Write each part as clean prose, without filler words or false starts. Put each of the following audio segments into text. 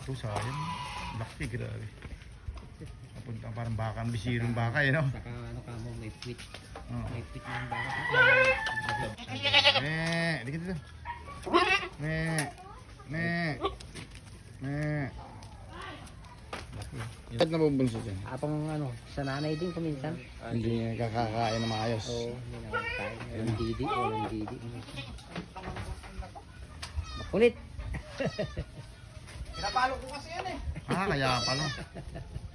Ito, sayang. Laki, grabe. Papunta parang baka, ang bisirong baka eh, no? Saka ano ka mo, may tweet. Oh. May tweet ng baka. Dikit dito. Ba't nabubunso dyan? Apang ano, sa nanay din kuminsan. Hindi nakakakain na maayos. Oo, hindi na kain. Walang didi, walang didi. Makulit. Pinapalo ko kasi yan eh. Kaya pala.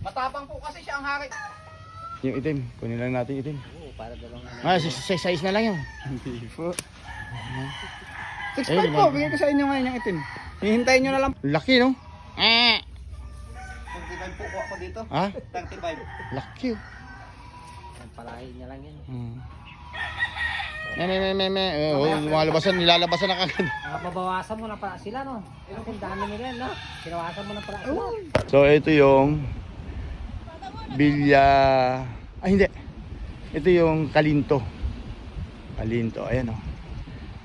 Matapang po kasi siya ang hari. Yung itim, kunin lang natin itim. Oo, para dalawang ano. Size na lang yun. Hindi po. 6.5 Ayun, po, bigyan ko sa inyo ngayon yung itim. Hihintayin nyo na lang. Laki, no? 35 po ako dito. Ha? 35. Laki, oh. Palahin niya lang yan. Lumalabasan, nilalabasan na kagad. Mabawasan mo na pala sila, no? Ang dami nila, no? Sinawasan mo na pala sila. So, ito yung Bilya... hindi. Ito yung Kalinto. Kalinto, ayan, oh.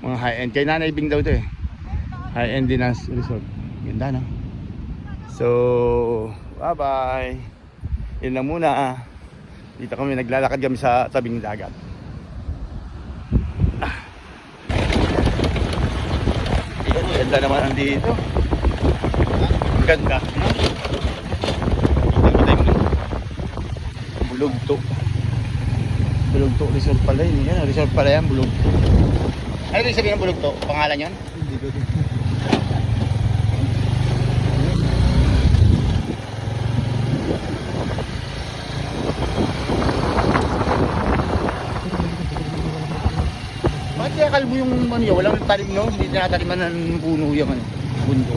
Mga high-end. Kay Nanay Bing daw ito, eh. High-end din ang resort. Ganda, no? So, bye-bye. Yun lang muna. Dito kami, naglalakad kami sa tabing dagat. Ganda naman ang dito. Ang ganda. Bulugto. Bulugto resort pala yun. Yan, resort pala yan, Bulugto. Ano rin sabihin ng Bulugto? Pangalan yun? Hindi ko din. Bakit kaya kalbo yung ano yun? Walang talim, no? Hindi tinataliman ng puno yung ano, bundo.